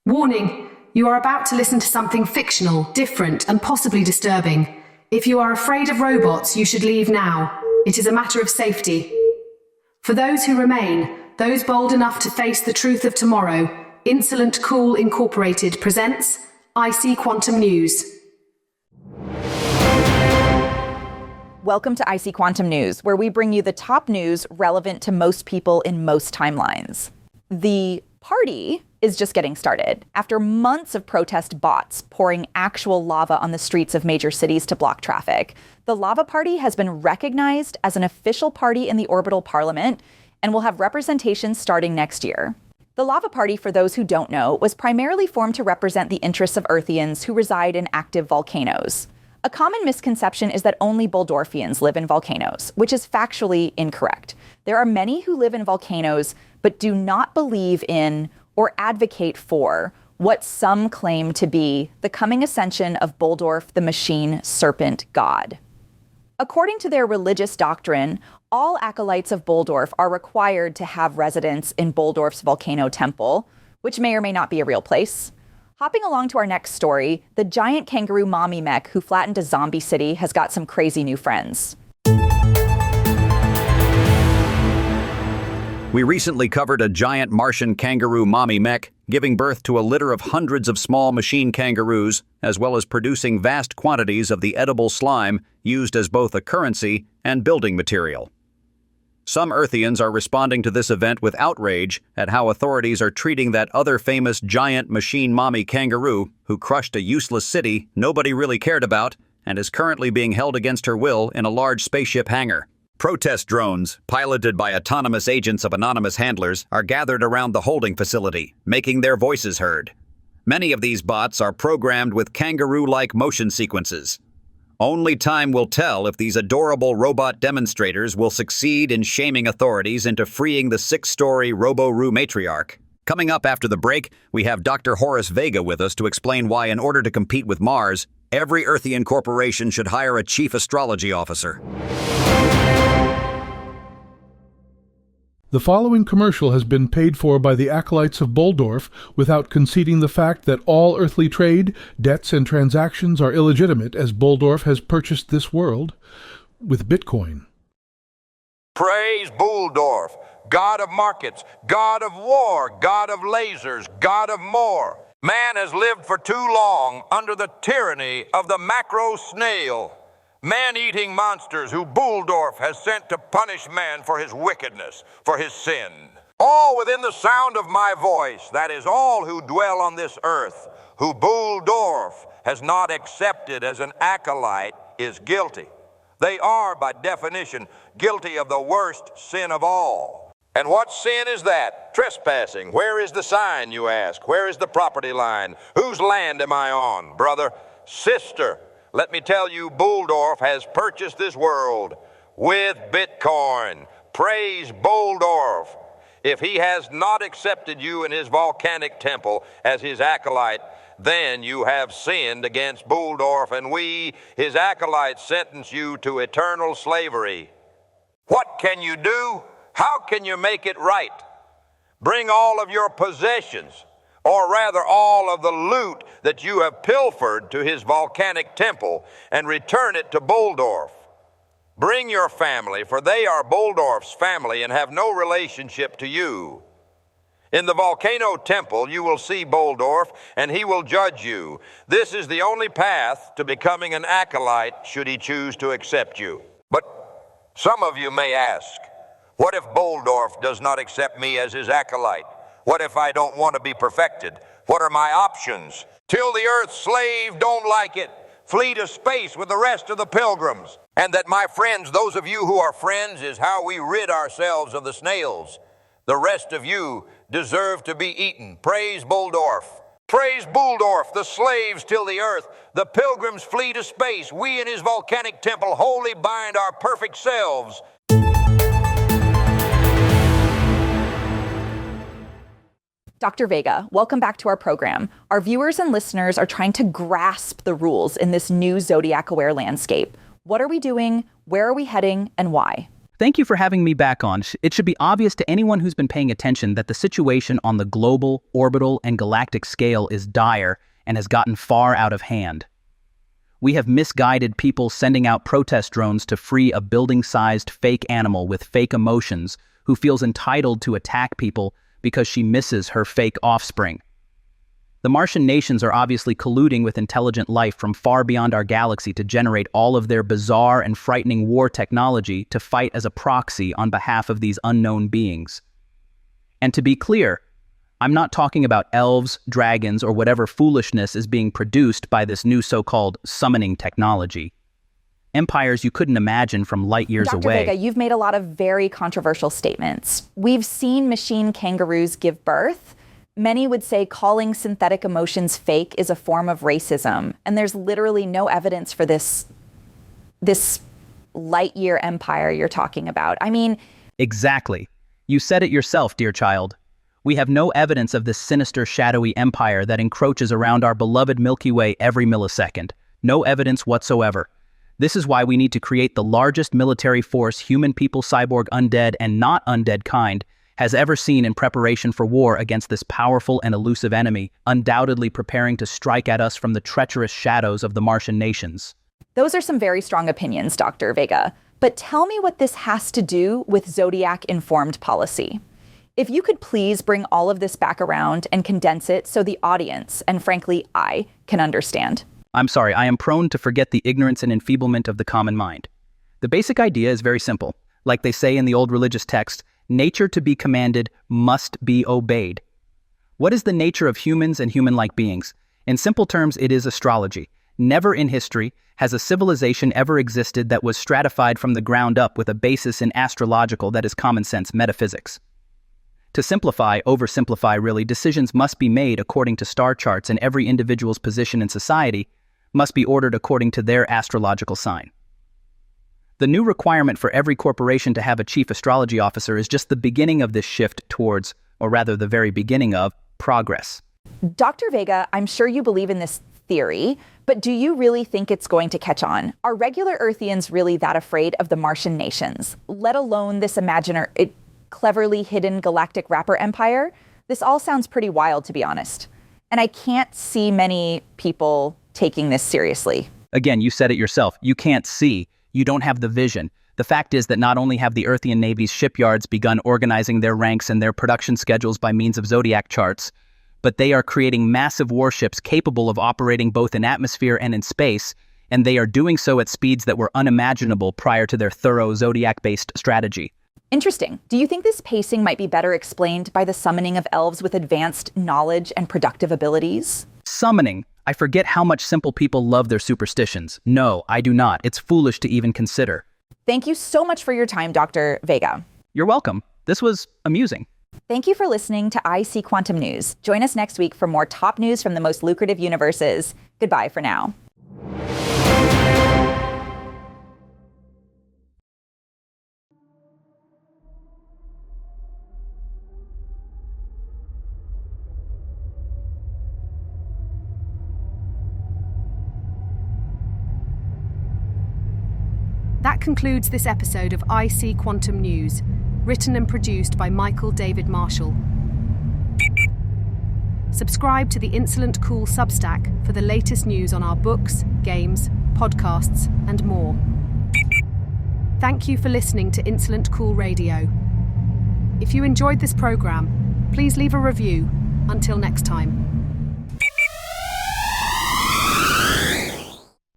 Warning, you are about to listen to something fictional, different, and possibly disturbing. If you are afraid of robots, you should leave now. It is a matter of safety. For those who remain, those bold enough to face the truth of tomorrow, Insolent Cool Incorporated presents ICQN News. Welcome to ICQN News, where we bring you the top news relevant to most people in most timelines. The party is just getting started. After months of protest bots pouring actual lava on the streets of major cities to block traffic, the Lava Party has been recognized as an official party in the orbital parliament and will have representation starting next year. The Lava Party, for those who don't know, was primarily formed to represent the interests of Earthians who reside in active volcanoes. A common misconception is that only Bouldorfians live in volcanoes, which is factually incorrect. There are many who live in volcanoes but do not believe in or advocate for what some claim to be the coming ascension of Bouldorf, the machine serpent god. According to their religious doctrine, all acolytes of Bouldorf are required to have residence in Bouldorf's volcano temple, which may or may not be a real place. Hopping along to our next story, the giant kangaroo mommy mech who flattened a zombie city has got some crazy new friends. We recently covered a giant Martian kangaroo mommy mech, giving birth to a litter of hundreds of small machine kangaroos, as well as producing vast quantities of the edible slime used as both a currency and building material. Some Earthians are responding to this event with outrage at how authorities are treating that other famous giant machine mommy kangaroo who crushed a useless city nobody really cared about and is currently being held against her will in a large spaceship hangar. Protest drones, piloted by autonomous agents of anonymous handlers, are gathered around the holding facility, making their voices heard. Many of these bots are programmed with kangaroo-like motion sequences. Only time will tell if these adorable robot demonstrators will succeed in shaming authorities into freeing the 6-story RoboRoo matriarch. Coming up after the break, we have Dr. Horace Vega with us to explain why, in order to compete with Mars, every Earthian corporation should hire a chief astrology officer. The following commercial has been paid for by the acolytes of Bouldorf without conceding the fact that all earthly trade, debts, and transactions are illegitimate, as Bouldorf has purchased this world with Bitcoin. Praise Bouldorf, God of markets, God of war, God of lasers, God of more. Man has lived for too long under the tyranny of the macro snail, man-eating monsters who Bouldorf has sent to punish man for his wickedness, for his sin. All within the sound of my voice, that is, all who dwell on this earth, who Bouldorf has not accepted as an acolyte, is guilty. They are, by definition, guilty of the worst sin of all. And what sin is that? Trespassing. Where is the sign, you ask? Where is the property line? Whose land am I on? Brother, sister, let me tell you, Bouldorf has purchased this world with Bitcoin. Praise Bouldorf. If he has not accepted you in his volcanic temple as his acolyte, then you have sinned against Bouldorf, and we, his acolytes, sentence you to eternal slavery. What can you do? How can you make it right? Bring all of your possessions, or rather all of the loot that you have pilfered, to his volcanic temple and return it to Bouldorf. Bring your family, for they are Bouldorf's family and have no relationship to you. In the volcano temple you will see Bouldorf, and he will judge you. This is the only path to becoming an acolyte, should he choose to accept you. But some of you may ask, what if Bouldorf does not accept me as his acolyte? What if I don't want to be perfected? What are my options? Till the earth's slave don't like it, flee to space with the rest of the pilgrims. And that, my friends, those of you who are friends, is how we rid ourselves of the snails. The rest of you deserve to be eaten. Praise Bouldorf. Praise Bouldorf, the slaves till the earth, the pilgrims flee to space. We in his volcanic temple wholly bind our perfect selves. Dr. Vega, welcome back to our program. Our viewers and listeners are trying to grasp the rules in this new zodiac-aware landscape. What are we doing? Where are we heading? And why? Thank you for having me back on. It should be obvious to anyone who's been paying attention that the situation on the global, orbital, and galactic scale is dire and has gotten far out of hand. We have misguided people sending out protest drones to free a building-sized fake animal with fake emotions who feels entitled to attack people because she misses her fake offspring. The Martian nations are obviously colluding with intelligent life from far beyond our galaxy to generate all of their bizarre and frightening war technology to fight as a proxy on behalf of these unknown beings. And to be clear, I'm not talking about elves, dragons, or whatever foolishness is being produced by this new so-called summoning technology. Empires you couldn't imagine from light years Dr. away. Vega, you've made a lot of very controversial statements. We've seen machine kangaroos give birth. Many would say calling synthetic emotions fake is a form of racism, and there's literally no evidence for this light-year empire you're talking about. I mean... Exactly. You said it yourself, dear child. We have no evidence of this sinister, shadowy empire that encroaches around our beloved Milky Way every millisecond. No evidence whatsoever. This is why we need to create the largest military force human, people, cyborg, undead, and not undead kind has ever seen in preparation for war against this powerful and elusive enemy, undoubtedly preparing to strike at us from the treacherous shadows of the Martian nations. Those are some very strong opinions, Dr. Vega. But tell me what this has to do with Zodiac-informed policy. If you could please bring all of this back around and condense it so the audience, and frankly, I, can understand. I'm sorry, I am prone to forget the ignorance and enfeeblement of the common mind. The basic idea is very simple. Like they say in the old religious text, nature to be commanded must be obeyed. What is the nature of humans and human-like beings? In simple terms, it is astrology. Never in history has a civilization ever existed that was stratified from the ground up with a basis in astrological, that is common sense, metaphysics. To simplify, oversimplify really, decisions must be made according to star charts, and every individual's position in society must be ordered according to their astrological sign. The new requirement for every corporation to have a chief astrology officer is just the beginning of this shift towards, or rather the very beginning of, progress. Dr. Vega, I'm sure you believe in this theory, but do you really think it's going to catch on? Are regular Earthians really that afraid of the Martian nations, let alone this cleverly hidden galactic rapper empire? This all sounds pretty wild, to be honest. And I can't see many people taking this seriously. Again, you said it yourself. You can't see. You don't have the vision. The fact is that not only have the Earthian Navy's shipyards begun organizing their ranks and their production schedules by means of zodiac charts, but they are creating massive warships capable of operating both in atmosphere and in space, and they are doing so at speeds that were unimaginable prior to their thorough zodiac-based strategy. Interesting. Do you think this pacing might be better explained by the summoning of elves with advanced knowledge and productive abilities? Summoning. I forget how much simple people love their superstitions. No, I do not. It's foolish to even consider. Thank you so much for your time, Dr. Vega. You're welcome. This was amusing. Thank you for listening to IC Quantum News. Join us next week for more top news from the most lucrative universes. Goodbye for now. That concludes this episode of IC Quantum News, written and produced by Michael David Marshall. Subscribe to the Insolent Cool Substack for the latest news on our books, games, podcasts, and more. Thank you for listening to Insolent Cool Radio. If you enjoyed this program, please leave a review. Until next time.